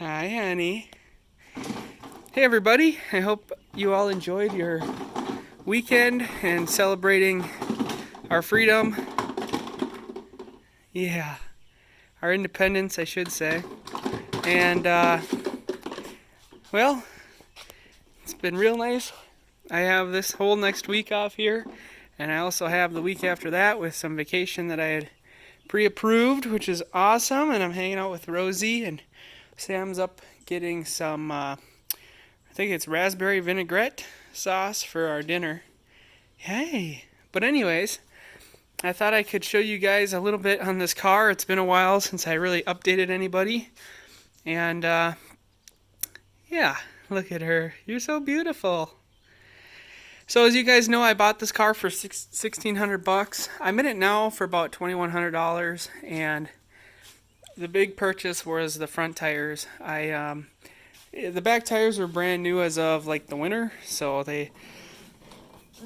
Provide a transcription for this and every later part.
Hi, honey. Hey, everybody. I hope you all enjoyed your weekend and celebrating our freedom. Yeah, our independence, I should say. And, well, it's been real nice. I have this whole next week off here, and I also have the week after that with some vacation that I had pre-approved, which is awesome. And I'm hanging out with Rosie, and Sam's up getting some, I think it's raspberry vinaigrette sauce for our dinner. Hey. But anyways, I thought I could show you guys a little bit on this car. It's been a while since I really updated anybody. And, yeah, look at her. You're so beautiful. So as you guys know, I bought this car for $1,600. I'm in it now for about $2,100, and the big purchase was the front tires. The back tires were brand new as of like the winter, so they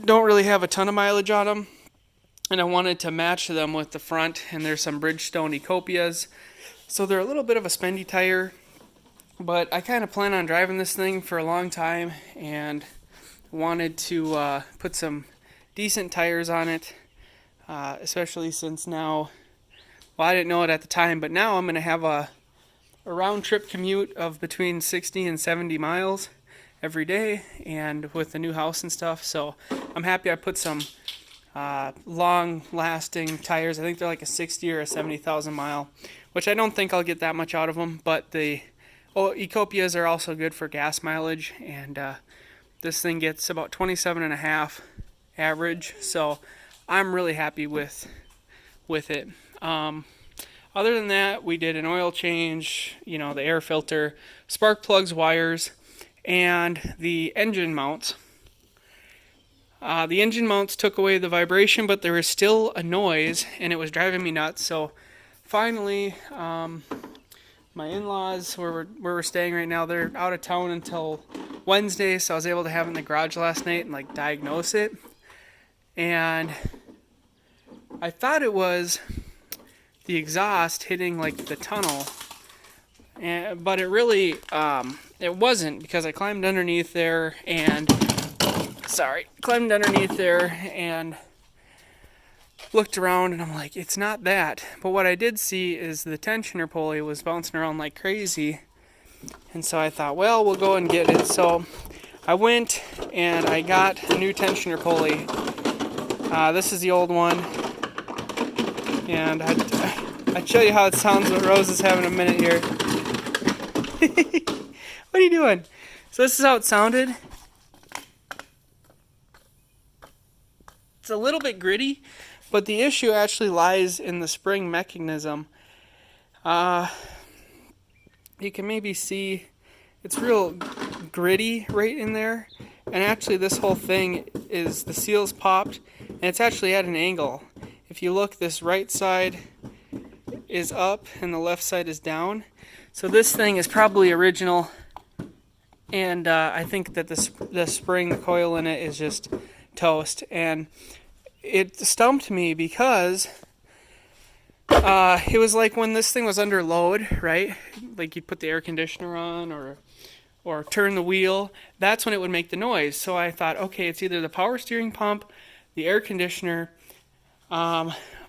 don't really have a ton of mileage on them. And I wanted to match them with the front, and there's some Bridgestone Ecopias, so they're a little bit of a spendy tire. But I kind of plan on driving this thing for a long time, and wanted to put some decent tires on it, especially since now, well, I didn't know it at the time, but now I'm going to have a round trip commute of between 60 and 70 miles every day, and with the new house and stuff. So I'm happy I put some long lasting tires. I think they're like a 60 or a 70,000 mile, which I don't think I'll get that much out of them, but the Ecopias are also good for gas mileage, and this thing gets about 27.5 average, so I'm really happy with it. Other than that, we did an oil change, the air filter, spark plugs, wires, and the engine mounts. The engine mounts took away the vibration, but there was still a noise, and it was driving me nuts. So finally, my in-laws, where we're staying right now, they're out of town until Wednesday, so I was able to have it in the garage last night and diagnose it. And I thought it was the exhaust hitting the tunnel, but it really it wasn't, because I climbed underneath there and looked around, and I'm like, it's not that. But what I did see is the tensioner pulley was bouncing around like crazy, and so I thought, well, we'll go and get it. So I went and I got a new tensioner pulley. This is the old one, and I'd show you how it sounds when Rose is having a minute here. What are you doing? So this is how it sounded. It's a little bit gritty, but the issue actually lies in the spring mechanism. You can maybe see it's real gritty right in there, and actually this whole thing is, the seal's popped, and it's actually at an angle. If you look, this right side is up and the left side is down. So this thing is probably original, and I think that the spring, the coil in it, is just toast. And it stumped me because it was like when this thing was under load, right? Like you'd put the air conditioner on or turn the wheel, that's when it would make the noise. So I thought, okay, it's either the power steering pump, the air conditioner,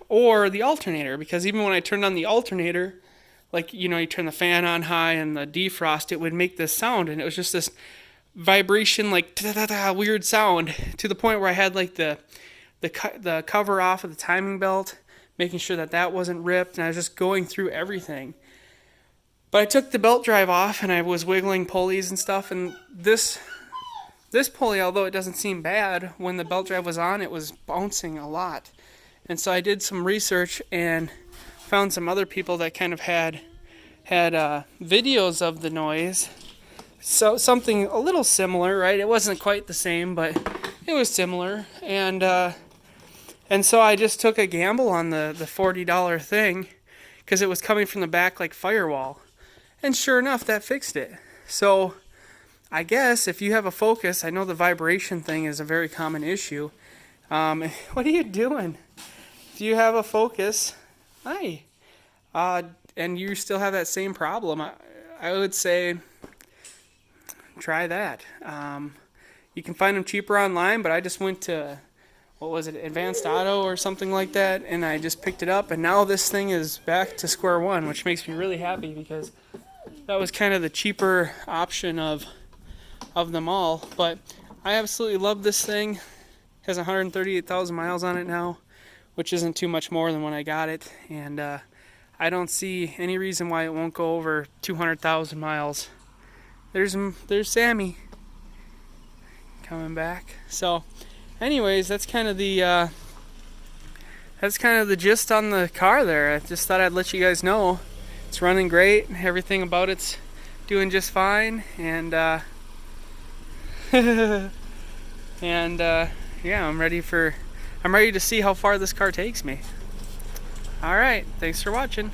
or the alternator, because even when I turned on the alternator, you turn the fan on high and the defrost, it would make this sound, and it was just this vibration, weird sound, to the point where I had the cover off of the timing belt, making sure that wasn't ripped, and I was just going through everything. But I took the belt drive off, and I was wiggling pulleys and stuff, and this pulley, although it doesn't seem bad, when the belt drive was on, it was bouncing a lot. And so I did some research and found some other people that kind of had videos of the noise. So something a little similar, right? It wasn't quite the same, but it was similar. And so I just took a gamble on the $40 thing, because it was coming from the back like firewall. And sure enough, that fixed it. So I guess if you have a Focus, I know the vibration thing is a very common issue. What are you doing? If you have a Focus, hi, and you still have that same problem, I would say try that. You can find them cheaper online, but I just went to, what was it, Advanced Auto or something like that, and I just picked it up, and now this thing is back to square one, which makes me really happy because that was kind of the cheaper option of them all. But I absolutely love this thing. It has 138,000 miles on it now, which isn't too much more than when I got it, and I don't see any reason why it won't go over 200,000 miles. There's Sammy coming back. So anyways, that's kind of the gist on the car there. I just thought I'd let you guys know it's running great. Everything about it's doing just fine, and yeah, I'm ready to see how far this car takes me. All right, thanks for watching.